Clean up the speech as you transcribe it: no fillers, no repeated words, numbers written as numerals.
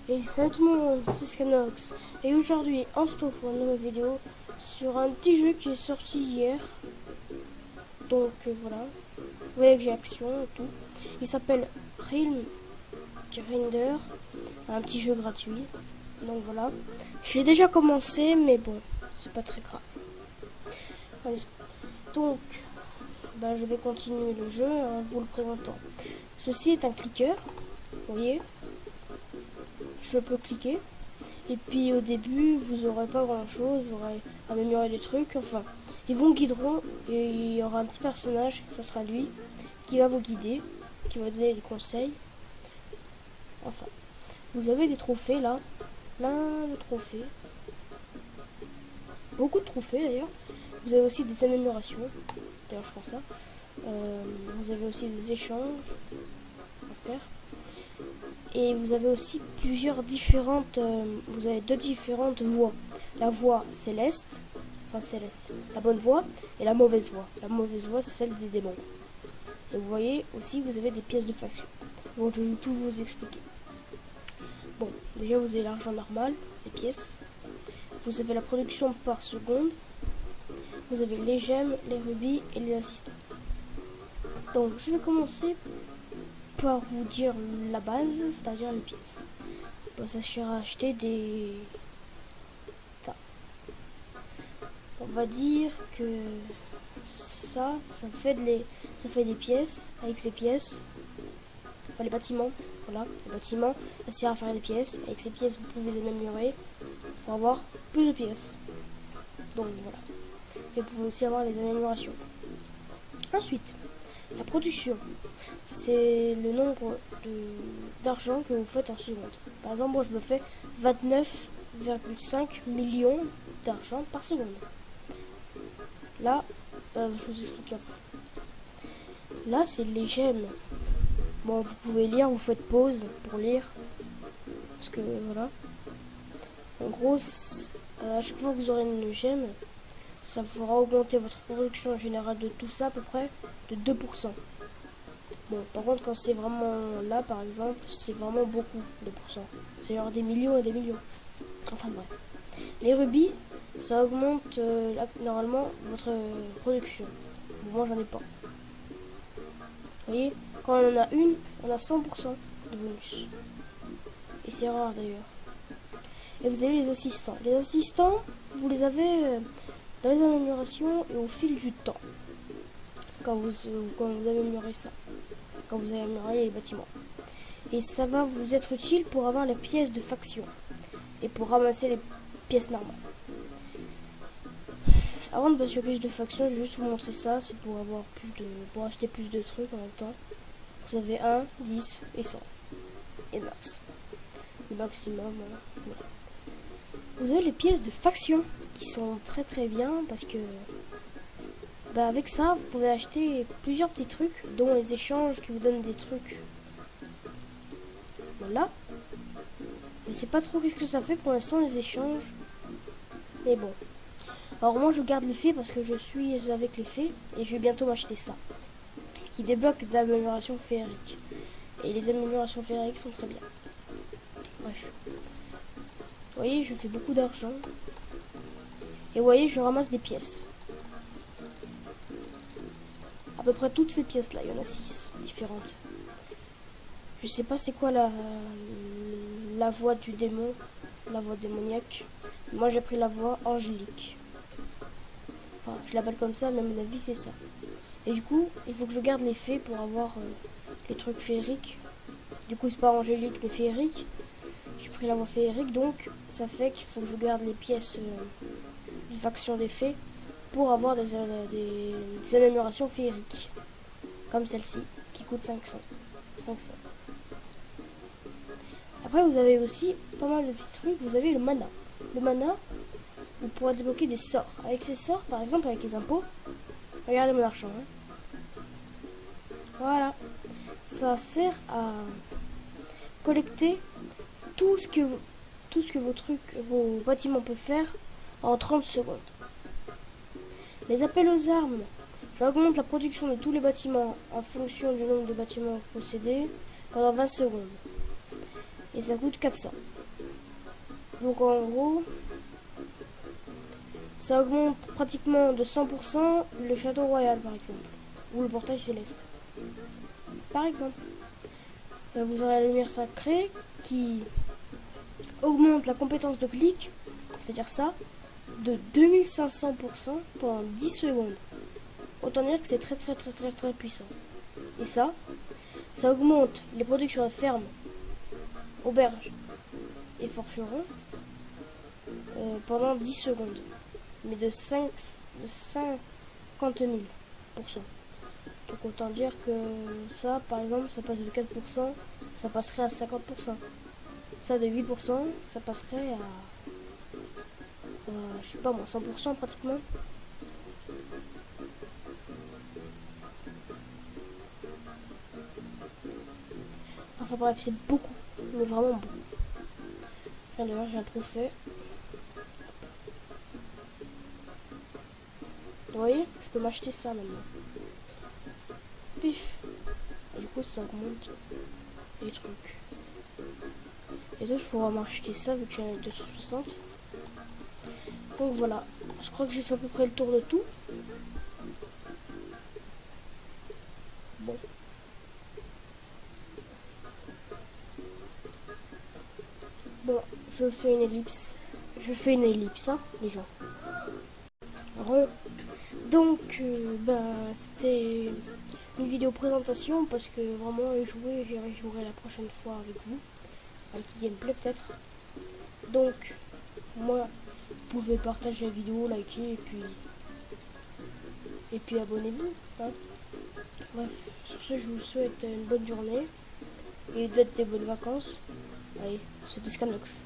Et salut tout le monde, c'est Scanox. Et aujourd'hui, on se retrouve pour une nouvelle vidéo sur un petit jeu qui est sorti hier. Donc voilà, vous voyez que j'ai action et tout. Il s'appelle Realm Grinder, un petit jeu gratuit. Donc voilà, je l'ai déjà commencé, mais bon, c'est pas très grave. Allez, donc, je vais continuer le jeu en vous le présentant. Ceci est un clicker, vous voyez. Je peux cliquer. Et puis au début, vous aurez pas grand chose, vous aurez amélioré des trucs. Enfin, ils vous guideront et il y aura un petit personnage, ça sera lui, qui va vous guider, qui va donner des conseils. Enfin, vous avez des trophées là, plein de trophées. Beaucoup de trophées d'ailleurs. Vous avez aussi des améliorations, d'ailleurs je pense ça. Vous avez aussi des échanges à faire. Et vous avez aussi plusieurs différentes, vous avez deux différentes voies. La voie céleste, la bonne voie, et la mauvaise voie. La mauvaise voie, c'est celle des démons. Et vous voyez aussi, vous avez des pièces de faction. Bon, je vais tout vous expliquer. Bon, déjà vous avez l'argent normal, les pièces. Vous avez la production par seconde. Vous avez les gemmes, les rubis et les assistants. Donc, je vais commencer par vous dire la base, c'est-à-dire les pièces. Bon, ça sert à acheter des... On va dire que ça fait des pièces. Avec ces pièces, enfin les bâtiments, voilà, les bâtiments, ça sert à faire des pièces. Avec ces pièces, vous pouvez les améliorer pour avoir plus de pièces. Donc voilà. Et vous pouvez aussi avoir les améliorations. Ensuite, la production, c'est le nombre d'argent que vous faites en seconde. Par exemple, moi je me fais 29,5 millions d'argent par seconde. Là, je vous explique après. Là, c'est les gemmes. Bon, vous pouvez lire, vous faites pause pour lire. Parce que, voilà. En gros, à chaque fois que vous aurez une gemme, ça fera augmenter votre production générale de tout ça à peu près de 2%. Bon, par contre, quand c'est vraiment là, par exemple, c'est vraiment beaucoup, 2%. C'est genre des millions et des millions. Enfin bref. Les rubis, ça augmente normalement votre production. Moi, j'en ai pas. Vous voyez, quand on en a une, on a 100% de bonus. Et c'est rare d'ailleurs. Et vous avez les assistants. Les assistants, vous les avez dans les améliorations et au fil du temps. Quand vous améliorez ça. Quand vous améliorez les bâtiments. Et ça va vous être utile pour avoir les pièces de faction. Et pour ramasser les pièces normales. Avant de passer aux pièces de faction, je vais juste vous montrer ça. C'est pour avoir pour acheter plus de trucs en même temps. Vous avez 1, 10 et 100. Et max. Le maximum, voilà. Vous avez les pièces de faction qui sont très très bien parce que avec ça vous pouvez acheter plusieurs petits trucs, dont les échanges qui vous donnent des trucs. Voilà. Je sais pas trop qu'est-ce que ça fait pour l'instant les échanges. Mais bon. Alors moi je garde les fées parce que je suis avec les fées et je vais bientôt m'acheter ça. Qui débloque des améliorations féeriques. Et les améliorations féeriques sont très bien. Bref. Vous voyez, je fais beaucoup d'argent. Et vous voyez, je ramasse des pièces. À peu près toutes ces pièces là, il y en a 6 différentes. Je sais pas c'est quoi la voix du démon, la voix démoniaque. Moi j'ai pris la voix angélique. Enfin, je l'appelle comme ça, mais à mon avis c'est ça. Et du coup, il faut que je garde les fées pour avoir les trucs féeriques. Du coup, c'est pas angélique mais féerique. J'ai pris la voie féerique, donc ça fait qu'il faut que je garde les pièces de faction des fées pour avoir des améliorations féeriques. Comme celle-ci, qui coûte 500. Après, vous avez aussi pas mal de petits trucs. Vous avez le mana. Le mana, vous pourrez débloquer des sorts. Avec ces sorts, par exemple, avec les impôts, regardez mon argent. Voilà. Ça sert à collecter tout ce que vos bâtiments peuvent faire en 30 secondes. Les appels aux armes, ça augmente la production de tous les bâtiments en fonction du nombre de bâtiments possédés pendant 20 secondes. Et ça coûte 400. Donc en gros, ça augmente pratiquement de 100% le château royal par exemple, ou le portail céleste. Par exemple, vous aurez la lumière sacrée qui augmente la compétence de clic, c'est-à-dire ça, de 2500% pendant 10 secondes. Autant dire que c'est très puissant. Et ça augmente les productions de fermes, auberges et forgerons pendant 10 secondes. Mais de 50 000%. Donc autant dire que ça, par exemple, ça passe de 4%, ça passerait à 50%. Ça de 8%, ça passerait à je sais pas moi, 100% pratiquement. Enfin bref, c'est beaucoup, mais vraiment beaucoup. D'ailleurs, j'ai un trophée. Vous voyez, je peux m'acheter ça maintenant. Pif. Et du coup, ça augmente les trucs. Et donc, je pourrais m'acheter ça vu que j'en ai 260. Donc voilà, je crois que j'ai fait à peu près le tour de tout. Bon. Bon, je fais une ellipse. Je fais une ellipse, hein, les gens. Rond. Donc, c'était une vidéo présentation parce que vraiment jouer, j'irai jouer la prochaine fois avec vous. Un petit gameplay peut-être. Donc, moi, vous pouvez partager la vidéo, liker et puis abonnez-vous. Hein. Bref, sur ce, je vous souhaite une bonne journée et des bonnes vacances. Allez, c'était Scanox.